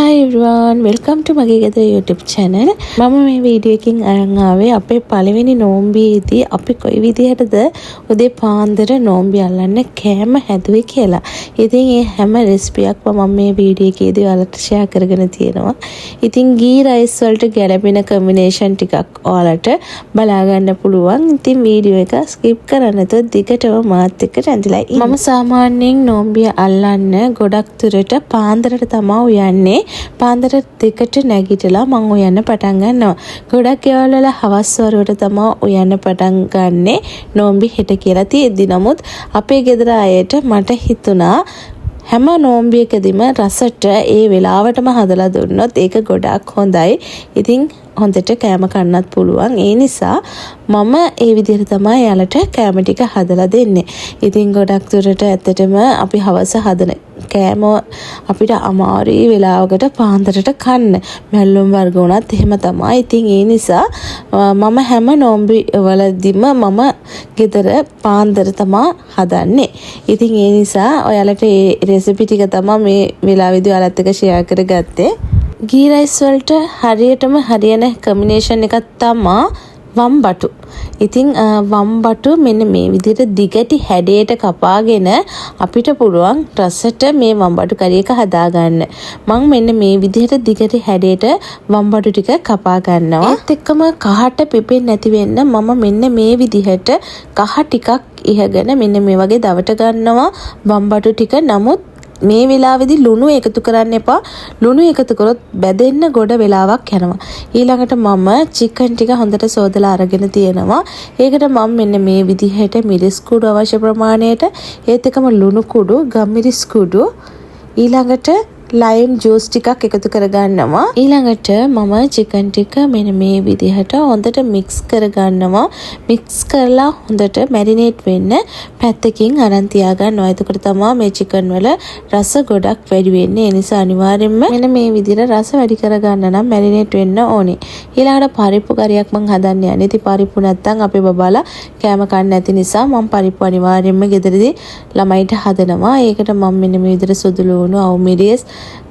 Hi everyone, welcome to මගේ ගෙදර YouTube channel. මම මේ වීඩියෝ එකකින් අරන් ආවේ අපේ පළවෙනි නෝම්බියේදී අපි කොයි විදිහටද උදේ පාන්දර නෝම්බි අල්ලන්න කෑම හැදුවේ කියලා. ඉතින් මේ හැම රෙසිපියක්ම මම මේ වීඩියෝ එකේදී ඔයාලට ෂෙයා කරගෙන තියෙනවා. ඉතින් ගී රයිස් වලට ගැලපෙන කම්බිනේෂන් ටිකක් ඔයාලට බලා ගන්න පුළුවන්. ඉතින් වීඩියෝ එක ස්කිප් කරන්න නැතුව දිගටම මාත් එක්ක රැඳිලා ඉන්න. මම සාමාන්‍යයෙන් නෝම්බිය අල්ලන්න ගොඩක් දුරට පාන්දරට තමයි යන්නේ. පාන්දර 2ට නැගිටලා මම උයන්න පටන් ගන්නවා. ගොඩක් ඒවල වල හවස් වරුවට තමයි උයන්න පටන් ගන්නෙ නෝම්බි හෙට කියලා තියෙද්දි. නමුත් අපේ ගෙදර අයට මට හිතුණා හැම නෝම්බියකදීම රසට ඒ වෙලාවටම හදලා දුන්නොත් ඒක ගොඩක් හොඳයි. ඉතින් හොඳට කෑම කන්නත් පුළුවන්. ඒ නිසා මම ඒ විදිහට තමයි යාලට කෑම ටික හදලා දෙන්නේ. ඉතින් ගොඩක් දුරට ඇත්තටම අපි හවස හදන කෑම අපිට අමාරුයි වෙලාවකට පාන්දරට කන්න. මැල්ලුම් වර්ග උනත් එහෙම තමයි. ඉතින් ඒ නිසා මම හැම නෝම්බි වලදීම මම ගෙදර පාන්දර තමයි හදන්නේ. ඉතින් ඒ නිසා ඔයාලට මේ රෙසිපි ටික තමයි මේ වෙලාවේදී ඔයාලත් එක්ක ෂෙයා කරගත්තේ. ගී රයිස් වලට හරියටම හරියන කම්බිනේෂන් එකක් තමයි වම්බටු. ඉතින් වම්බටු මෙන්න මේ විදිහට දිගටි හැඩයට කපාගෙන අපිට පුළුවන් රසට මේ වම්බටු කරි එක හදාගන්න. මම මෙන්න මේ විදිහට දිගටි හැඩයට වම්බටු ටික කපා ගන්නවා. ඒත් එක්කම කහට පිපෙන්නේ නැති වෙන්න මම මෙන්න මේ විදිහට කහ ටිකක් ඉහගෙන මෙන්න මේ වගේ දවට ගන්නවා වම්බටු ටික. නමුත් මේ වෙලාවේදී ලුණු එකතු කරන්න එපා. ලුණු එකතු කරොත් බැදෙන්න ගොඩ වෙලාවක් යනවා. ඊළඟට මම චිකන් ටික හොඳට සෝදලා අරගෙන තියෙනවා. ඒකට මම මෙන්න මේ විදිහට මිරිස් කුඩු අවශ්‍ය ප්‍රමාණයට, ඒත් එකම ලුණු කුඩු, ගම්මිරිස් කුඩු, ඊළඟට ලයිම් ජූස් ටිකක් එකතු කරගන්නවා. ඊළඟට මම චිකන් ටික මෙන්න මේ විදිහට හොඳට මික්ස් කරගන්නවා. මික්ස් කරලා හොඳට මැරිනේට් වෙන්න පැත්තකින් අරන් තියාගන්නවා. එතකොට තමයි මේ චිකන් වල රස ගොඩක් වැඩි වෙන්නේ. ඒ නිසා අනිවාර්යයෙන්ම මෙන්න මේ විදිහට රස වැඩි කරගන්න නම් මැරිනේට් වෙන්න ඕනේ. ඊළඟට පරිප්පු කරියක් මම හදන්න යන්නේ. ඉතින් පරිප්පු නැත්තම් අපේ බබාලා කෑම කන්න නැති නිසා මම පරිප්පු අනිවාර්යයෙන්ම ගෙදරදී ළමයිට හදනවා. ඒකට මම මෙන්න මේ විදිහට සුදු ලුණු, අවු මිරිස්,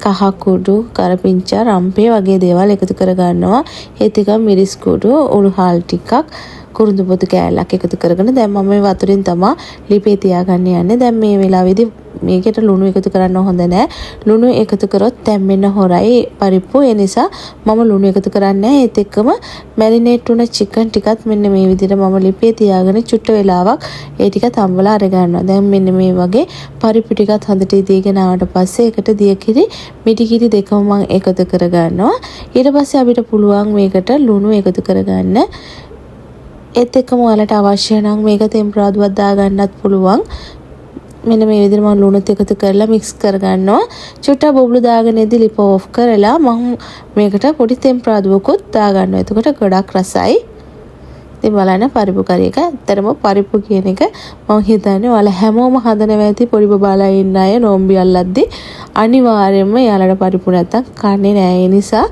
කහ කුඩු, කරපිංචා, රම්පේ වගේ දේවල් එකතු කර ගන්නවා. ඒත් එක මිරිස් කුඩු, උළුහාල් ටිකක්, කුරුඳු පොතු කෑල්ලක් එකතු කරගෙන දැන් මම මේ වතුරින් තමයි ලිපේ තියාගන්න යන්නේ. දැන් මේ වෙලාවේදී මේකට ලුණු එකතු කරන්න හොඳ නැහැ. ලුණු එකතු කරොත් තැම්බෙන්න හොරයි පරිප්පු. ඒ නිසා මම ලුණු එකතු කරන්නේ නැහැ. ඒත් එක්කම මැරිනේට් වුණ චිකන් ටිකත් මෙන්න මේ විදිහට මම ලිපේ තියාගෙන චුට්ට වෙලාවක් ඒ ටික තම්බලා අර ගන්නවා. දැන් මෙන්න මේ වගේ පරිප්පු ටිකත් හොඳට දීගෙන ආවට පස්සේ ඒකට දියකිරි, මිටිකිරි දෙකම මම එකතු කර ගන්නවා. ඊට පස්සේ අපිට පුළුවන් මේකට ලුණු එකතු කරගන්න. ඒත් එක්කම ඔයාලට අවශ්‍ය නම් මේක තෙම්පරාදුවක් දාගන්නත් පුළුවන්. මෙන්න මේ විදිහට මම ලුණුත් එකතු කරලා මික්ස් කරගන්නවා. චුට්ටක් බබළු දාගෙන ඉඳි ලිප ඔෆ් කරලා මම මේකට පොඩි තෙම්පරාදුවකුත් දාගන්නවා. එතකොට ගොඩක් රසයි. ඉතින් බලන්න පරිප්පු කරි එක. ඇත්තටම පරිප්පු කියන එක මම හිතන්නේ ඔයාලා හැමෝම හදනවා ඇති. පොඩි බබාලා ඉන්න අය නෝම්බි අල්ලද්දි අනිවාර්යයෙන්ම යාලට පරිප්පු නැත්තම් කන්නේ නැහැ. ඒ නිසා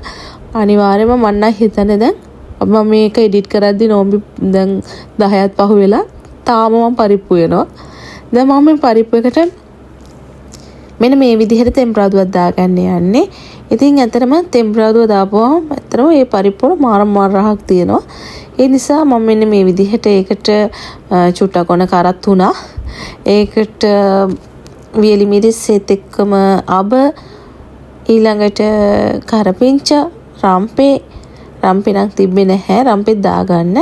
අනිවාර්යයෙන්ම මම නම් හිතන්නේ දැන් මම මේක එඩිට් කරද්දි නෝම්බි දැන් 10ක් පහු වෙලා තාම මම පරිප්පු වෙනවා. දැන් මම මේ පරිප්පු එකට මෙන්න මේ විදිහට තෙම්පරාදුවක් දාගන්න යන්නේ. ඉතින් ඇත්තටම තෙම්පරාදුව දාපුවම ඇත්තටම මේ පරිප්පු වල මාර රහක් තියෙනවා. ඒ නිසා මම මෙන්න මේ විදිහට ඒකට චුට්ටක් ඔන කරත් උනා. ඒකට වියලි මිරිස් ඒත් එක්කම අබ, ඊළඟට කරපිංචා, රම්පේ නම් තිබ්බේ නැහැ. රම්පෙත් දාගන්න.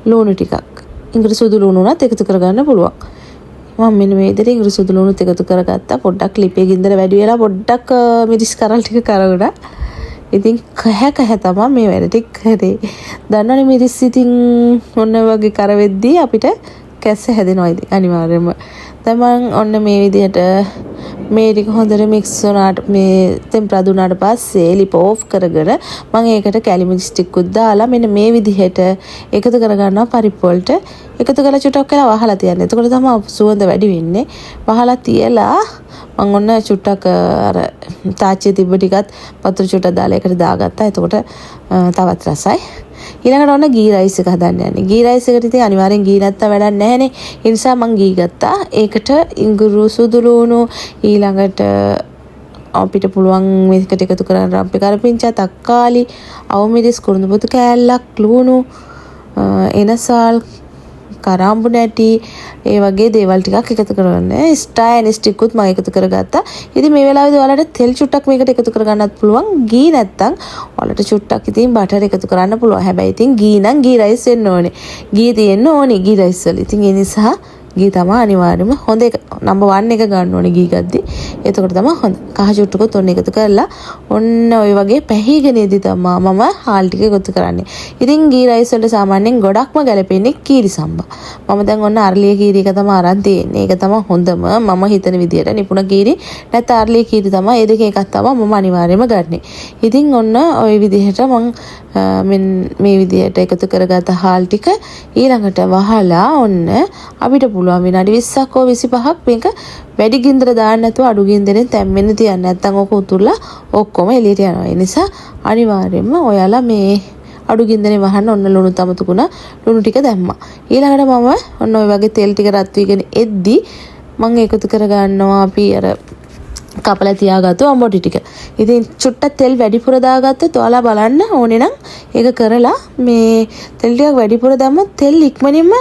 ලුණු ටිකක්, ඉංග්‍රීසි සුදු ලුණු උනත් එකතු කරගන්න පුළුවන්. මම මෙන්න මේ විදිහට ඉංග්‍රීසි සුදු ලුණුත් එකතු කරගත්තා. පොඩ්ඩක් ලිපේ ගින්දර වැඩි වෙලා පොඩ්ඩක් මිරිස් කරල් ටික කරවුණා. ඉතින් කහ තමයි මේ වැඩ ටික කරේ. දන්නවනේ මිරිස් ඉතින් ඔන්න වගේ කරවෙද්දී අපිට කැස්ස හැදෙනවා ඉතින් අනිවාර්යයෙන්ම. දැන් මම ඔන්න මේ විදිහට මේ ටික හොඳට මික්ස් වුණාට මේ තෙම්පරාදු වුණාට පස්සේ ලිප ඔෆ් කරගෙන මම ඒකට කැලි මිරිස් ටිකකුත් දාලා මෙන්න මේ විදිහට එකතු කරගන්නවා පරිප්පු වලට. එකතු කරලා චුට්ටක් වෙලා වහලා තියන්න. එතකොට තමයි සුවඳ වැඩි වෙන්නේ. වහලා තියලා මම ඔන්න චුට්ටක් අර තාච්චියේ තිබ්බ ටිකත් වතුර චුට්ටක් දාලා ඒකට දාගත්තා. එතකොට තවත් රසයි. ඊළඟට ඔන්න ගී රයිස් එක හදන්න යන්නේ. ගී රයිස් එකට ඉතින් අනිවාර්යෙන් ගී නැත්තම් වැඩක් නැහැනේ. ඒ නිසා මම ගී ගත්තා. ඒකට ඉඟුරු, සුදු ලුණු, ඊළඟට අපිට පුළුවන් මේකට එකතු කරන්න රම්පේ කරපිංචා, තක්කාලි, අවමිරිස්, කුරුඳු පොතු කෑල්ලක්, ලුණු, එනසාල්, කරාඹු නැටි, ඒ වගේ දේවල් ටිකක් එකතු කරගන්න. ස්ටා ඇනිස්ටික් උත් මම එකතු කරගත්තා. ඉතින් මේ වෙලාවේදී ඔයාලට තෙල් චුට්ටක් මේකට එකතු කරගන්නත් පුළුවන්. ගී නැත්තම් ඔයාලට චුට්ටක් ඉතින් බටර් එකතු කරන්න පුළුවන්. හැබැයි ඉතින් ගී නම් ගී රයිස් වෙන්න ඕනේ. ගී තියෙන්න ඕනේ ගී රයිස් වල. ඉතින් ඒ නිසා ගී තමයි අනිවාර්යයෙන්ම හොඳ එක නම්බර් 1 එක ගන්න ඕනේ ගී ගද්දි. එතකොට තමයි හොඳ. කහ චුට්ටකුත් ඔන්න එකතු කරලා ඔන්න ඔය වගේ පැහිගෙනේදී තමයි මම හාල් ටික එකතු කරන්නේ. ඉතින් ගී රයිස් වලට සාමාන්‍යයෙන් ගොඩක්ම ගැලපෙන්නේ කීරි සම්බා. මම දැන් ඔන්න අරලිය කීරි එක තමයි අරන් තියෙන්නේ. ඒක තමයි හොඳම මම හිතන විදියට නිපුණ කීරි නැත්නම් අරලිය කීරි තමයි. ඒ දෙකේ එකක් තමයි මම අනිවාර්යයෙන්ම ගන්නෙ. ඉතින් ඔන්න ওই විදිහට මම මේ විදිහට එකතු කරගත්ත හාල් ටික ඊළඟට වහලා ඔන්න අපිට පුළුවන් විනාඩි 20ක් හෝ 25ක් මේක වැඩි ගින්දර දාන්න නැතුව අඩු ගින්දරෙන් තැම්බෙන්න තියන්න. නැත්නම් ඕක උතුරලා ඔක්කොම එළියට යනවා. ඒ නිසා අනිවාර්යයෙන්ම ඔයාලා මේ අඩු ගින්දරේ වහන්න ඔන්න ලුණු තමතුකුණ ලුණු ටික දැම්මා. ඊළඟට මම ඔන්න ඔය වගේ තෙල් ටික රත් වීගෙන එද්දි මම එකතු කර ගන්නවා අපි අර කපලා තියාගත්තු අඹොටි ටික. ඉතින් චුට්ටක් තෙල් වැඩිපුර දාගත්තොත් ඔයාලා බලන්න ඕනේ නම් ඒක කරලා මේ තෙල් ටිකක් වැඩිපුර දැම්මොත් තෙල් ඉක්මනින්ම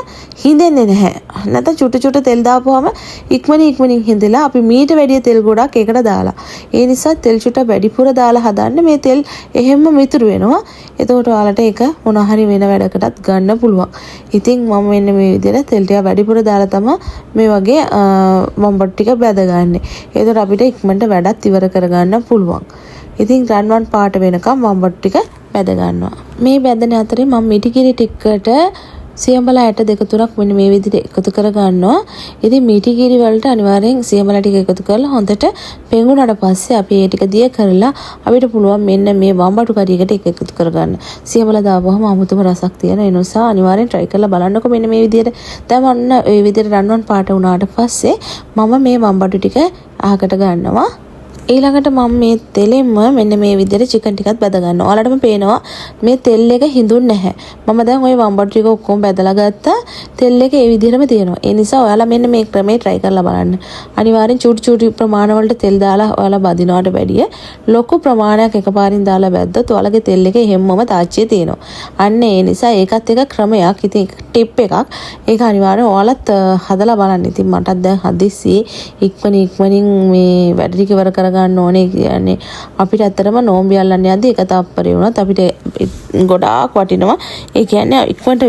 හිඳෙන්නේ නැහැ. නැත්නම් චුට්ට තෙල් දාපුවම ඉක්මනින් හිඳලා අපි මීට වැඩිය තෙල් ගොඩක් ඒකට දාලා. ඒ නිසා තෙල් චුට්ට වැඩිපුර දාලා හදන්න මේ තෙල් එහෙම්ම මිතුරු වෙනවා. එතකොට ඔයාලට ඒක මොන හරි වෙන වැඩකටත් ගන්න පුළුවන්. ඉතින් මම මෙන්න මේ විදිහට තෙල් ටික වැඩිපුර දාලා තමයි මේ වගේ වම්බොට් ටික බැදගන්නේ. එතකොට අපිට ඉක්මනට වැඩත් ඉවර කරගන්න පුළුවන්. ඉතින් රන්වන් පාට වෙනකම් වම්බොට් ටික බැද ගන්නවා. මේ බැදන අතරේ මම මිටිකිරි ටිකට සියඹලා ඇට දෙක තුනක් මෙන්න මේ විදිහට එකතු කර ගන්නවා. ඉතින් මිටිකිරි වලට අනිවාර්යෙන් සියඹලා ටික එකතු කරලා හොඳට පෙඟුනට පස්සේ අපි ඒ ටික දිය කරලා අපිට පුළුවන් මෙන්න මේ වම්බටු කරියකට එකතු කර ගන්න. සියඹලා දාපුවම අමුතුම රසක් තියෙන. ඒ නිසා අනිවාර්යෙන් try කරලා බලන්නකෝ මෙන්න මේ විදිහට. දැන් ඔන්න මේ විදිහට රන්වන් පාට වුණාට පස්සේ මම මේ වම්බටු ටික අහකට ගන්නවා. ඊළඟට මම මේ තෙලෙන්ම මෙන්න මේ විදිහට චිකන් ටිකත් බැද ගන්නවා. ඔයාලටම පේනවා මේ තෙල් එක හිඳුන්නේ නැහැ. මම දැන් ওই වම්බටු ටික ඔක්කොම බැදලා ගත්තා. තෙල් එක ඒ විදිහටම තියෙනවා. ඒ නිසා ඔයාලා මෙන්න මේ ක්‍රමේ try කරලා බලන්න. අනිවාර්යෙන් චූටි ප්‍රමාණ වලට තෙල් දාලා ඔයාලා බදිනවට වැඩිය ලොකු ප්‍රමාණයක් එකපාරින් දාලා බැද්දොත් ඔයාලගේ තෙල් එක හැමෝම තාච්චියේ තියෙනවා. අන්න ඒ නිසා ඒකත් එක ක්‍රමයක්. ඉතින් ටිප් එකක්. ඒක අනිවාර්යෙන් ඔයාලත් හදලා බලන්න. ඉතින් මටත් දැන් හදිස්සි ඉක්මනින් මේ වැඩ ටික ඉවර කරගන්න ගන්න ඕනේ කියන්නේ අපිට ඇත්තටම නෝම්බි අල්ලන්න යද්දි එක තප්පරේ වුණත් අපිට ගොඩාක් වටිනවා. ඒ කියන්නේ ඉක්මනට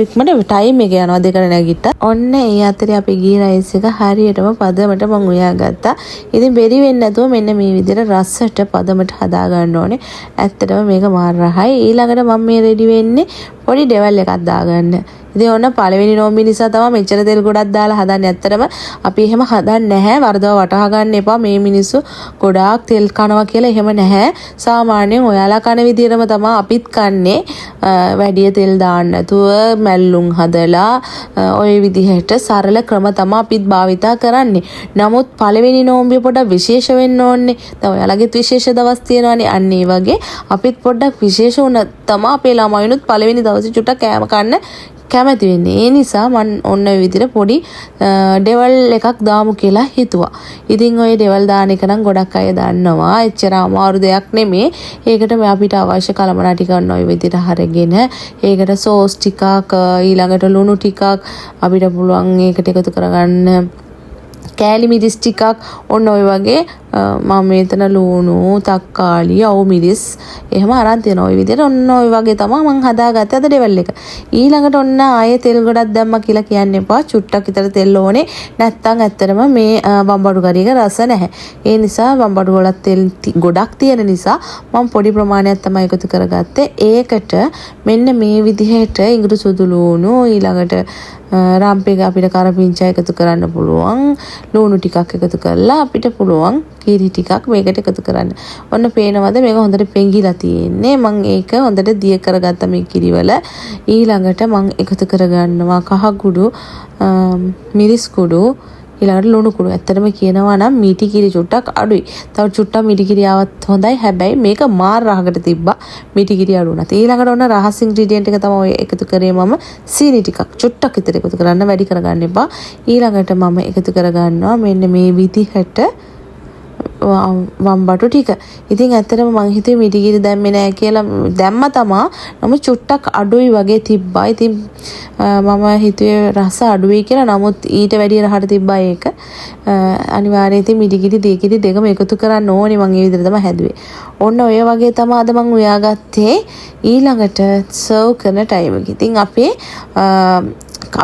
ටයිම් එක යනවා දෙකට නැගිට්ටා. ඔන්න ඒ අතරේ අපි ගී රයිස් එක හරියටම පදමට මම උයාගත්තා. ඉතින් බෙරි වෙන්නේ නැතුව මෙන්න මේ විදිහට රසට පදමට හදා ගන්න ඕනේ. ඇත්තටම මේක මාර රහයි. ඊළඟට මම මේ රෙඩි වෙන්නේ පොඩි ඩෙවල් එකක් දාගන්න. ඉතින් ඔන්න පළවෙනි නෝම්බි නිසා තමයි මෙච්චර තෙල් ගොඩක් දාලා හදන්නේ. ඇත්තටම අපි එහෙම හදන්නේ නැහැ. වරදව වටහා ගන්න එපා. මේ මිනිස්සු ගොඩාක් තෙල් කනවා කියලා එහෙම නැහැ. සාමාන්‍යයෙන් ඔයාලා කන විදිහටම තමයි අපිත් කන්නේ. වැඩි තෙල් දාන්න නැතුව මැල්ලුම් හදලා ওই විදිහට සරල ක්‍රම තමයි අපිත් භාවිතා කරන්නේ. නමුත් පළවෙනි නෝම්බිය පොඩ්ඩක් විශේෂ වෙන්න ඕනේ. දැන් ඔයාලගෙත් විශේෂ දවස් තියෙනවානේ. අන්න ඒ වගේ අපිත් පොඩ්ඩක් විශේෂ වුණ තමයි අපේ ළමයිනුත් පළවෙනි දවසේ චුට්ටක් කෑම කන්න කැමති වෙන්නේ. ඒ නිසා මම ඔන්න ඔය විදිහට පොඩි ඩෙවල් එකක් දාමු කියලා හිතුවා. ඉතින් ඔය ඩෙවල් දාන එක නම් ගොඩක් අය දන්නවා. එච්චර අමාරු දෙයක් නෙමෙයි. ඒකට අපිට අවශ්‍ය කලමනා ටික ඔන්න ඔය විදිහට හරගෙන ඒකට සෝස් ටිකක් ඊළඟට ලුණු ටිකක් අපිට පුළුවන් ඒකට එකතු කරගන්න. කෑලි මිරිස් ටිකක් ඔන්න ඔය වගේ මම මෙතන ලුණු තක්කාලි අවු මිරිස් එහෙම අරන් තියෙනවා. ඔය විදිහට ඔන්න ඔය වගේ තමයි මම හදාගත්තේ අද ඩෙවල් එක. ඊළඟට ඔන්න ආයේ තෙල් ගොඩක් දැම්මා කියලා කියන්න එපා. චුට්ටක් විතර තෙල් ඕනේ. නැත්තම් ඇත්තටම මේ වම්බඩු කරියක රස නැහැ. ඒ නිසා වම්බඩු වල තෙල් ගොඩක් තියෙන නිසා මම පොඩි ප්‍රමාණයක් තමයි එකතු කරගත්තේ. ඒකට මෙන්න මේ විදිහට ඉඟුරු සුදු ලුණු ඊළඟට රම්පෙක අපිට කරපිංචා එකතු කරන්න පුළුවන්. ලුණු ටිකක් එකතු කරලා අපිට පුළුවන් කිරි ටිකක් මේකට එකතු කරන්න. ඔන්න පේනවද මේක හොඳට පෙඟිලා තියෙන්නේ. මම ඒක හොඳට දිය කරගත්ත මේ කිරිවල. ඊළඟට මම එකතු කරගන්නවා කහ කුඩු, මිරිස් කුඩු, ඊළඟට ලුණු කුඩු. ඇත්තටම කියනවා නම් මීටි කිරි චුට්ටක් අඩුයි. තව චුට්ටක් මීටි කිරි ආවත් හොඳයි. හැබැයි මේක මාර රහකට තිබ්බා මීටි කිරි අඩු වුණා. ඊළඟට ඔන්න රහස් ඉන්ග්‍රීඩියන්ට් එක තමයි එකතු කරේ මම. සීනි ටිකක් චුට්ටක් විතර එකතු කරන්න, වැඩි කරගන්න එපා. ඊළඟට මම එකතු කරගන්නවා මෙන්න මේ විදිහට වම්බටු ටික. ඉතින් ඇත්තටම මං හිතුවේ මිටිගිරි දැම්මේ නෑ කියලා දැම්ම තමා. නමුත් චුට්ටක් අඩුයි වගේ තිබ්බා. ඉතින් මම හිතුවේ රස අඩුයි කියලා. නමුත් ඊට වැඩිය රහට තිබ්බා ඒක. අනිවාර්යයෙන් ඉතින් මිටිගිරි දීකිරි දෙකම එකතු කරන්න ඕනේ. මං ඒ විදිහට තමයි හැදුවේ. ඔන්න ඔය වගේ තමයි අද මං උයාගත්තේ. ඊළඟට සර්ව් කරන ටයිම් එක. ඉතින්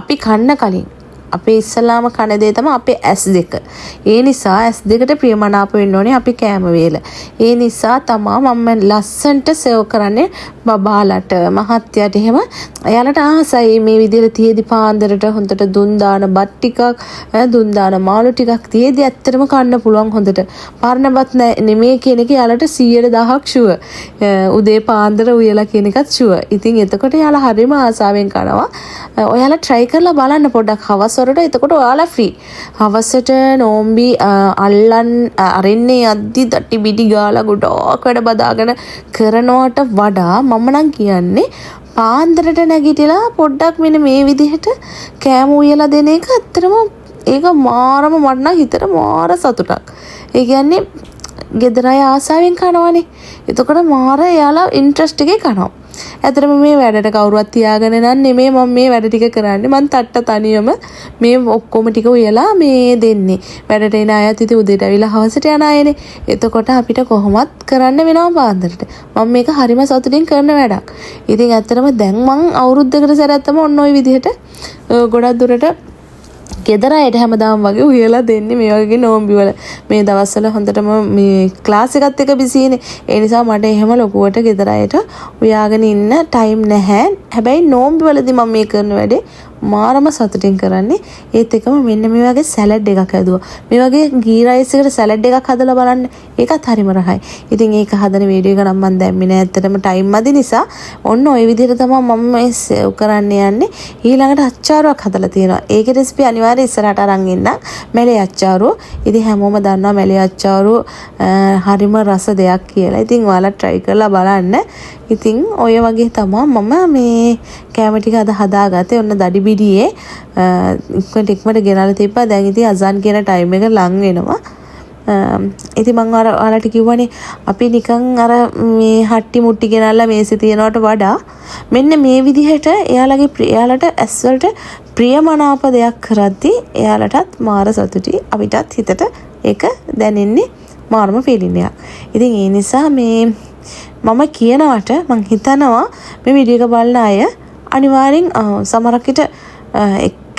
අපි කන්න කලින් අපේ ඉස්සලාම කන දේ තමයි අපේ S2. ඒ නිසා S2ට ප්‍රියමනාප වෙන්න ඕනේ අපි කෑම වේල. ඒ නිසා තමයි මම ලස්සන්ට සර්ව් කරන්නේ බබාලට මහත්යට එහෙම. එයාලට ආසයි මේ විදිහට තියේදි පාන්දරට හොඳට දුන් දාන බත් ටිකක් දුන් දාන මාළු ටිකක් තියේදි ඇත්තටම කන්න පුළුවන් හොඳට. පරණබත් නෙමෙයි කියන එක එයාලට 100%ක් ෂුවර්. උදේ පාන්දර උයලා කියන එකත් ෂුවර්. ඉතින් එතකොට එයාලා හරිම ආසාවෙන් කනවා. ඔයාලා try කරලා බලන්න පොඩ්ඩක් හවස් වලට. එතකොට ඔයාලා free. හවසට නෝම්බි අරින්නේ යද්දි දටි බිඩි ගාලා ගොඩක් වැඩ බදාගෙන කරනවට වඩා මම නම් කියන්නේ පාන්දරට නැගිටලා පොඩ්ඩක් මෙන්න මේ විදිහට කෑම උයලා දෙන එක ඇත්තටම ඒක මාරම මට නම් හිතට මාර සතුටක්. ඒ කියන්නේ ගෙදර අය ආසාවෙන් කනවනේ. එතකොට මාර එයාලා ඉන්ට්‍රස්ට් එකේ කනවා. ඇත්තටම මේ වැඩට කවුරුවත් තියාගෙන නම් නෙමෙයි මම මේ වැඩ ටික කරන්නේ. මං තට්ට තනියම මේ ඔක්කොම ටික උයලා මේ දෙන්නේ. වැඩට එන අයත් ඉතින් උදේට ඇවිල්ලා හවසට යන අයනේ. එතකොට අපිට කොහොමත් කරන්න වෙනවා පාන්දරට. මම මේක හරිම සතුටින් කරන වැඩක්. ඉතින් ඇත්තටම දැන් මං අවුරුද්දකට සැරයක් තමයි ඔන්න ඔය විදිහට ගොඩක් දුරට ගෙදර අයට හැමදාම වගේ උයලා දෙන්නේ මේ වගේ නෝම්බි වල. මේ දවස්වල හොඳටම මේ ක්ලාස් එකත් එක්ක බිසිනේ. ඒ නිසා මට එහෙම ලොකුවට ගෙදර අයට උයාගෙන ඉන්න ටයිම් නැහැ. හැබැයි නෝම්බි වලදී මම මේ කරන වැඩේ මාරම සතුටින් කරන්නේ. ඒත් එකම මෙන්න මේ වගේ සැලඩ් එකක් හැදුවා. මේ වගේ ගී රයිස් එකට සැලඩ් එකක් හදලා බලන්න. ඒකත් හරිම රහයි. ඉතින් ඒක හදන වීඩියෝ එක නම් මම දැම්මේ නෑ. ඇත්තටම ටයිම් මදි නිසා ඔන්න ওই විදිහට තමයි මම මේ සේව් කරන්න යන්නේ. ඊළඟට අච්චාරුවක් හදලා තියෙනවා. ඒකේ රෙසිපි අනිවාර්යයෙන් ඉස්සරහට අරන් ඉන්න. මැලේ අච්චාරුව. ඉතින් හැමෝම දන්නවා මැලේ අච්චාරුව හරිම රස දෙයක් කියලා. ඉතින් ඔයාලා try කරලා බලන්න. ඉතින් ඔය වගේ තමයි මම මේ කැම ටික අද හදාගත්තේ. ඔන්න දඩි බිඩියේ ඉක්මනට ගෙනල්ලා තිබ්බා. දැන් ඉතින් අසන් කියන ටයිම් එක ලඟ වෙනවා. ඉතින් මම ඔයාලට කිව්වනේ අපි නිකන් අර මේ හට්ටි මුට්ටි ගෙනල්ලා මේසෙ තියනවට වඩා මෙන්න මේ විදිහට එයාලට ඇස් වලට ප්‍රියමනාප දෙයක් කරද්දී එයාලටත් මාර සතුටි අපිටත් හිතට ඒක දැනෙන්නේ මාරම ෆීලින් එකක්. ඉතින් ඒ නිසා මේ මම කියනවට මං හිතනවා මේ වීඩියෝ එක බලන අය අනිවාර්යෙන් සමහරකට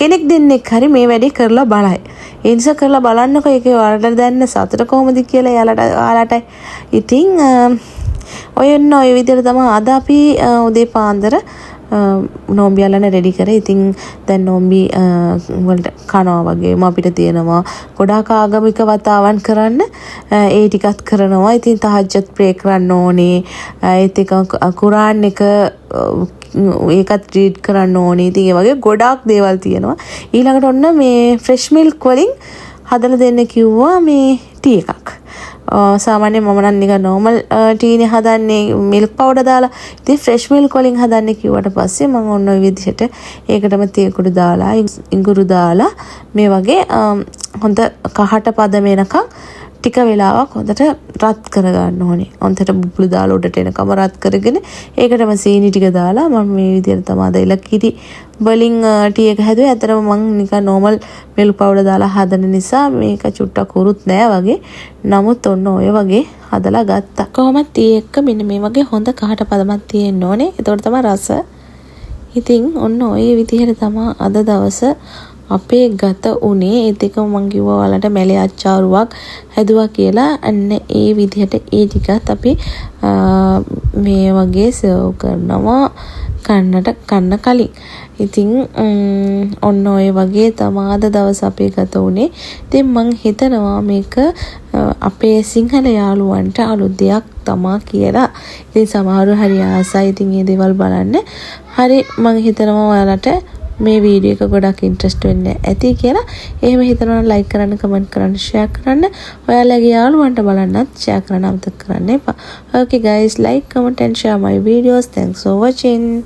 කෙනෙක් දෙන්නෙක් හරි මේ වැඩේ කරලා බලයි. ඒ නිසා කරලා බලන්නකෝ ඒකේ ඔයාලට දැනන සතුට කොහොමද කියලා ඔයාලටයි. ඉතින් ඔය විදිහට තමයි අද අපි උදේ පාන්දර නෝම්බි අල්ලන්න රෙඩි කරේ. ඉතින් දැන් නෝම්බි වලට කනවා වගේම අපිට තියෙනවා ගොඩාක් ආගමික වතාවන් කරන්න. ඒ ටිකත් කරනවා. ඉතින් තහජ්ජත් ප්‍රේ කරන්න ඕනේ. ඒත් එක කුරාන් එක ඒකත් රීඩ් කරන්න ඕනේ. ඉතින් ඒ වගේ ගොඩාක් දේවල් තියෙනවා. ඊළඟට ඔන්න මේ ෆ්‍රෙෂ් මිල්ක් වලින් හදලා දෙන්න කිව්වා මේ ටී එකක්. සාමාන්‍යයෙන් මම නම් නිකන් normal ටීනේ හදන්නේ මිල්ක් පවුඩර් දාලා. ඉතින් ෆ්‍රෙෂ් මිල්ක් වලින් හදන්න කිව්වට පස්සේ මම ඔන්න ඔය විදිහට ඒකටම තේ කුඩු දාලා ඉඟුරු දාලා මේ වගේ හොඳ කහට පද වෙනකන් ටික වෙලාවක් හොඳට රත් කරගන්න ඕනේ. හොඳට බුබුලු දාලා උඩට එනකම රත් කරගෙන ඒකටම සීනි ටික දාලා මම මේ විදිහට තමයි දාලා කිරි වලින් ටී එක හැදුවේ. ඇත්තටම මම නිකන් normal මිල්ක් පවුඩර් දාලා හදන නිසා මේක චුට්ටක් උරුත් නෑ වගේ. නමුත් ඔන්න ඔය වගේ හදලා ගත්තා. කොහොමද ටී එක මෙන්න මේ වගේ හොඳ කහට පදමක් තියෙන්න ඕනේ. ඒතකොට තමයි රස. ඉතින් ඔන්න ඔය විදිහට තමයි අද දවස අපේ ගත උනේ. ඒත් එක මම කිව්වා ඔයාලට මැලේ අච්චාරුවක් හැදුවා කියලා. අන්න ඒ විදිහට ඒ ටිකත් අපි මේ වගේ සර්ව් කරනවා කන්න කලින්. ඉතින් ඔන්න ඔය වගේ තමයි අද දවස් අපේ ගත උනේ. ඉතින් මං හිතනවා මේක අපේ සිංහල යාළුවන්ට අලුත් දෙයක් තමා කියලා. ඉතින් සමහරව හරි ආසයි ඉතින් මේ දේවල් බලන්න. හරි මං හිතනවා ඔයාලට මේ වීඩියෝ එක ගොඩක් ඉන්ට්‍රස්ට් වෙන්න ඇති කියලා. එහෙම හිතනවා නම් ලයික් කරන්න, කමෙන්ට් කරන්න, ෂෙයා කරන්න. ඔයාලගේ යාළුවන්ට බලන්නත් ෂෙයා කරන්න අමතක කරන්න එපා. Okay guys, like, comment and share my videos. Thanks for watching.